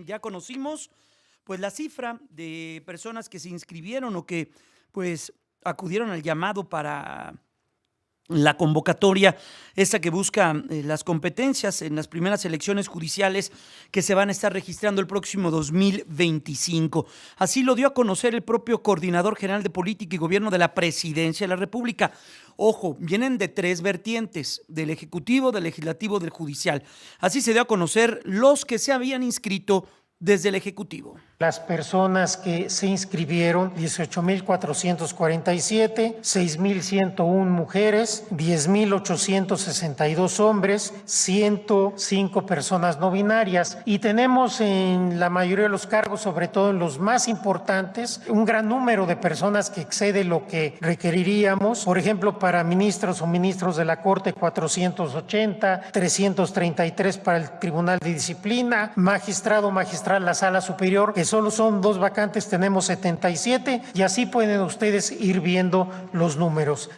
Ya conocimos pues la cifra de personas que se inscribieron o que pues acudieron al llamado para la convocatoria, esta que busca las competencias en las primeras elecciones judiciales que se van a estar registrando el próximo 2025. Así lo dio a conocer el propio Coordinador General de Política y Gobierno de la Presidencia de la República. Ojo, vienen de tres vertientes: del Ejecutivo, del Legislativo, del Judicial. Así se dio a conocer los que se habían inscrito desde el Ejecutivo. Las personas que se inscribieron: 18,447, 6,101 mujeres, 10,862 hombres, 105 personas no binarias. Y tenemos en la mayoría de los cargos, sobre todo en los más importantes, un gran número de personas que excede lo que requeriríamos. Por ejemplo, para ministros o ministros de la Corte, 480, 333 para el Tribunal de Disciplina, magistrado, magistral, la Sala Superior, que solo son 2 vacantes, tenemos 77, y así pueden ustedes ir viendo los números.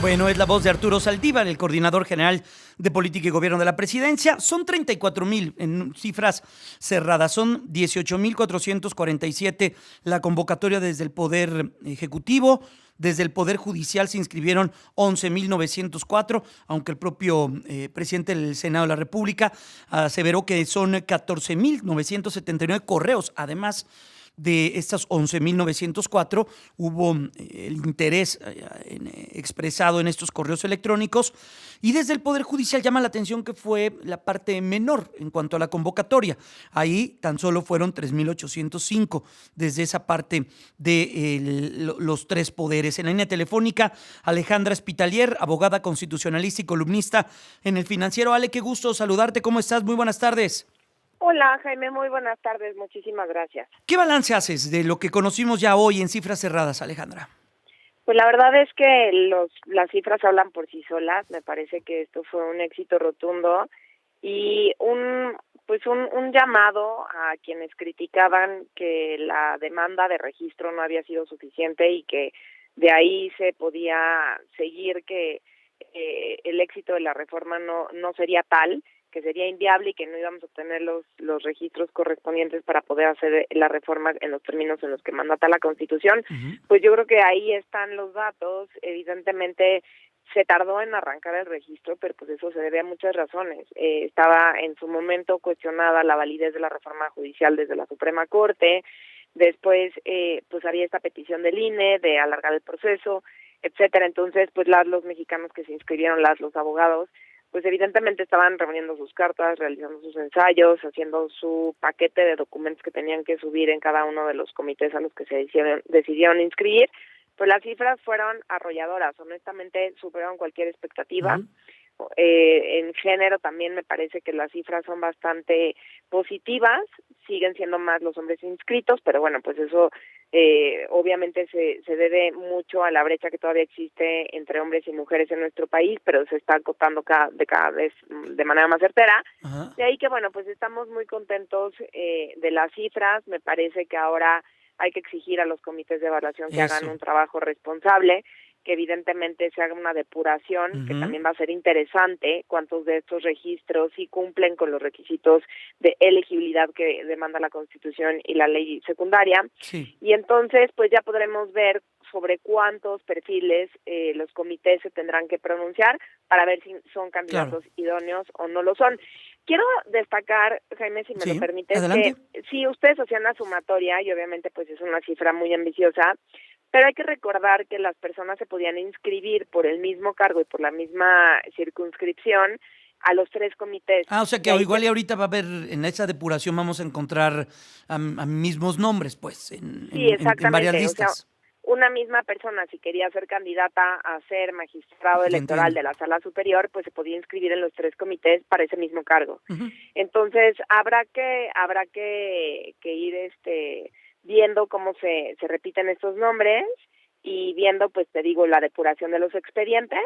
Bueno, es la voz de Arturo Saldívar, el Coordinador General de Política y Gobierno de la Presidencia. Son 34,000 en cifras cerradas, son 18,447 la convocatoria desde el Poder Ejecutivo. Desde el Poder Judicial se inscribieron 11,904, aunque el propio presidente del Senado de la República aseveró que son 14,979 correos. Además de estas 11,904, hubo el interés expresado en estos correos electrónicos, y desde el Poder Judicial llama la atención que fue la parte menor en cuanto a la convocatoria. Ahí tan solo fueron 3,805 desde esa parte de los tres poderes. En la línea telefónica, Alejandra Spitalier, abogada constitucionalista y columnista en El Financiero. Ale, qué gusto saludarte. ¿Cómo estás? Muy buenas tardes. Hola, Jaime, muy buenas tardes, muchísimas gracias. ¿Qué balance haces de lo que conocimos ya hoy en cifras cerradas, Alejandra? Pues la verdad es que las cifras hablan por sí solas. Me parece que esto fue un éxito rotundo y un llamado a quienes criticaban que la demanda de registro no había sido suficiente y que de ahí se podía seguir que el éxito de la reforma no sería tal, que sería inviable y que no íbamos a obtener los registros correspondientes para poder hacer la reforma en los términos en los que mandata la Constitución. Pues yo creo que ahí están los datos. Evidentemente se tardó en arrancar el registro, pero pues eso se debe a muchas razones. Estaba en su momento cuestionada la validez de la reforma judicial desde la Suprema Corte. Después pues había esta petición del INE de alargar el proceso, etcétera. Entonces pues los mexicanos que se inscribieron, los abogados, pues evidentemente estaban reuniendo sus cartas, realizando sus ensayos, haciendo su paquete de documentos que tenían que subir en cada uno de los comités a los que se decidieron inscribir. Pues las cifras fueron arrolladoras, honestamente superaron cualquier expectativa. En género también me parece que las cifras son bastante positivas, siguen siendo más los hombres inscritos, pero bueno, pues eso obviamente se debe mucho a la brecha que todavía existe entre hombres y mujeres en nuestro país, pero se está acotando cada vez de manera más certera. Ajá. De ahí que bueno, pues estamos muy contentos de las cifras. Me parece que ahora hay que exigir a los comités de evaluación que hagan un trabajo responsable, que evidentemente se haga una depuración, que también va a ser interesante cuántos de estos registros sí cumplen con los requisitos de elegibilidad que demanda la Constitución y la ley secundaria. Sí. Y entonces pues ya podremos ver sobre cuántos perfiles los comités se tendrán que pronunciar para ver si son candidatos idóneos o no lo son. Quiero destacar, Jaime, si me lo permites, adelante. que sí, ustedes hacían la sumatoria y obviamente pues es una cifra muy ambiciosa, pero hay que recordar que las personas se podían inscribir por el mismo cargo y por la misma circunscripción a los tres comités. O sea que igual y ahorita va a haber, en esa depuración vamos a encontrar a mismos nombres, pues, en varias listas. O sea, una misma persona, si quería ser candidata a ser magistrado electoral de la Sala Superior, pues se podía inscribir en los tres comités para ese mismo cargo. Entonces, habrá que ir viendo cómo se repiten estos nombres y viendo, pues te digo, la depuración de los expedientes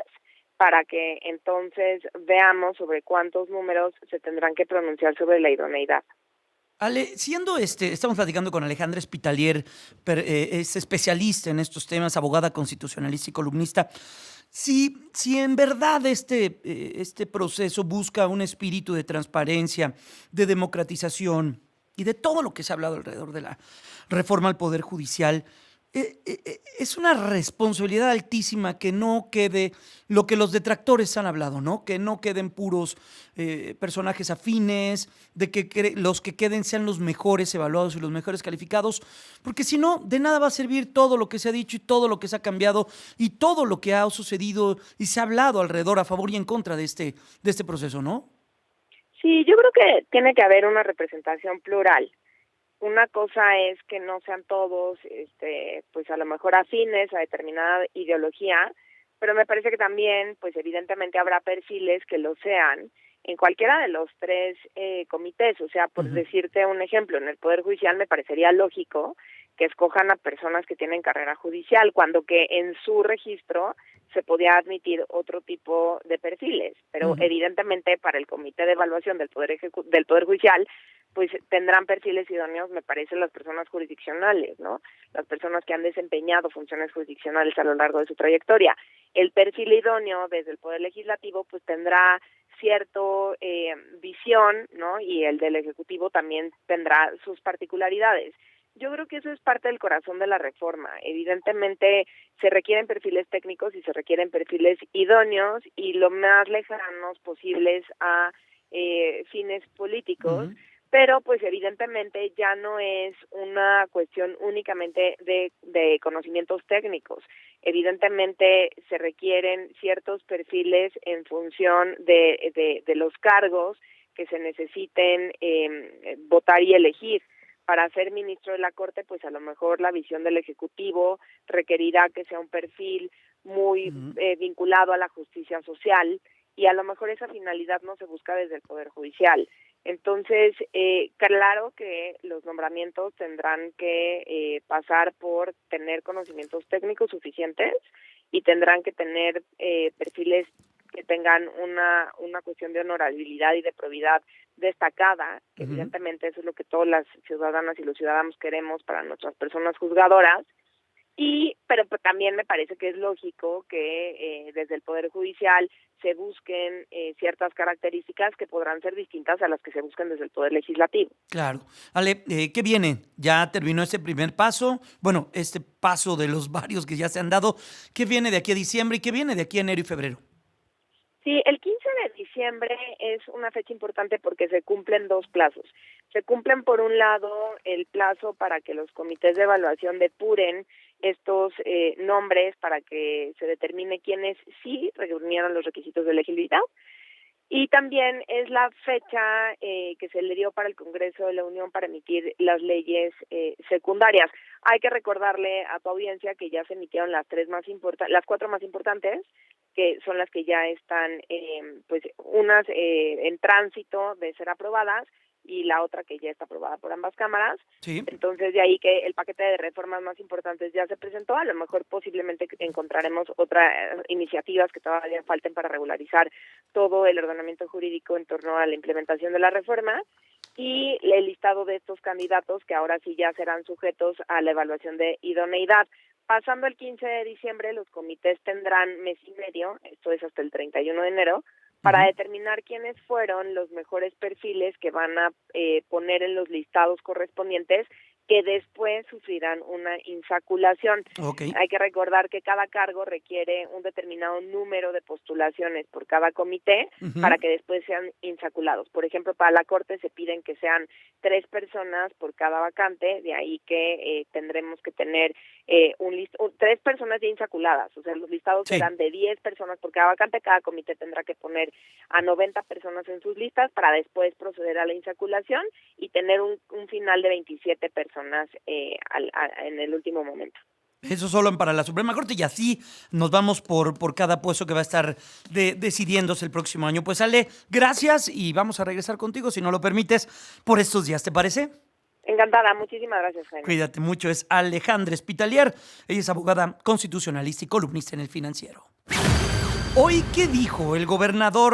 para que entonces veamos sobre cuántos números se tendrán que pronunciar sobre la idoneidad. Ale, estamos platicando con Alejandra Spitalier, es especialista en estos temas, abogada constitucionalista y columnista. Si en verdad este proceso busca un espíritu de transparencia, de democratización, y de todo lo que se ha hablado alrededor de la reforma al Poder Judicial, es una responsabilidad altísima que no quede lo que los detractores han hablado, ¿no? Que no queden puros personajes afines, de que los que queden sean los mejores evaluados y los mejores calificados, porque si no, de nada va a servir todo lo que se ha dicho y todo lo que se ha cambiado y todo lo que ha sucedido y se ha hablado alrededor a favor y en contra de este proceso, ¿no? Sí, yo creo que tiene que haber una representación plural. Una cosa es que no sean todos, pues a lo mejor afines a determinada ideología, pero me parece que también, pues evidentemente habrá perfiles que lo sean en cualquiera de los tres comités. O sea, por decirte un ejemplo, en el Poder Judicial me parecería lógico que escojan a personas que tienen carrera judicial, cuando que en su registro se podía admitir otro tipo de perfiles, pero evidentemente para el Comité de Evaluación del Poder Judicial, pues tendrán perfiles idóneos, me parece, las personas jurisdiccionales, ¿no? Las personas que han desempeñado funciones jurisdiccionales a lo largo de su trayectoria. El perfil idóneo desde el Poder Legislativo, pues tendrá cierto visión, ¿no? Y el del Ejecutivo también tendrá sus particularidades. Yo creo que eso es parte del corazón de la reforma. Evidentemente se requieren perfiles técnicos y se requieren perfiles idóneos y lo más lejanos posibles a fines políticos, pero pues evidentemente ya no es una cuestión únicamente de conocimientos técnicos. Evidentemente se requieren ciertos perfiles en función de los cargos que se necesiten votar y elegir. Para ser ministro de la Corte, pues a lo mejor la visión del Ejecutivo requerirá que sea un perfil muy vinculado a la justicia social y a lo mejor esa finalidad no se busca desde el Poder Judicial. Entonces, claro que los nombramientos tendrán que pasar por tener conocimientos técnicos suficientes y tendrán que tener perfiles que tengan una cuestión de honorabilidad y de probidad destacada, que evidentemente eso es lo que todas las ciudadanas y los ciudadanos queremos para nuestras personas juzgadoras, pero pues también me parece que es lógico que desde el Poder Judicial se busquen ciertas características que podrán ser distintas a las que se buscan desde el Poder Legislativo. Claro. Ale, ¿qué viene? Ya terminó ese primer paso, bueno, este paso de los varios que ya se han dado. ¿Qué viene de aquí a diciembre y qué viene de aquí a enero y febrero? Sí, el 15 de diciembre es una fecha importante porque se cumplen dos plazos. Se cumplen, por un lado, el plazo para que los comités de evaluación depuren estos nombres para que se determine quiénes sí reunieron los requisitos de elegibilidad. Y también es la fecha que se le dio para el Congreso de la Unión para emitir las leyes secundarias. Hay que recordarle a tu audiencia que ya se emitieron las cuatro más importantes, que son las que ya están, pues unas en tránsito de ser aprobadas y la otra que ya está aprobada por ambas cámaras. Sí. Entonces, de ahí que el paquete de reformas más importantes ya se presentó. A lo mejor posiblemente encontraremos otras iniciativas que todavía falten para regularizar todo el ordenamiento jurídico en torno a la implementación de la reforma y el listado de estos candidatos que ahora sí ya serán sujetos a la evaluación de idoneidad. Pasando el 15 de diciembre, los comités tendrán mes y medio, esto es hasta el 31 de enero, para determinar quiénes fueron los mejores perfiles que van a poner en los listados correspondientes, que después sufrirán una insaculación. Okay. Hay que recordar que cada cargo requiere un determinado número de postulaciones por cada comité para que después sean insaculados. Por ejemplo, para la Corte se piden que sean 3 personas por cada vacante, de ahí que tendremos que tener 3 personas ya insaculadas. O sea, los listados serán de 10 personas por cada vacante, cada comité tendrá que poner a 90 personas en sus listas para después proceder a la insaculación y tener un final de 27 personas en el último momento. Eso solo para la Suprema Corte y así nos vamos por cada puesto que va a estar decidiéndose el próximo año. Pues Ale, gracias y vamos a regresar contigo, si no lo permites, por estos días, ¿te parece? Encantada, muchísimas gracias, Jaime. Cuídate mucho, es Alejandra Spitalier, ella es abogada constitucionalista y columnista en El Financiero. Hoy, ¿qué dijo el gobernador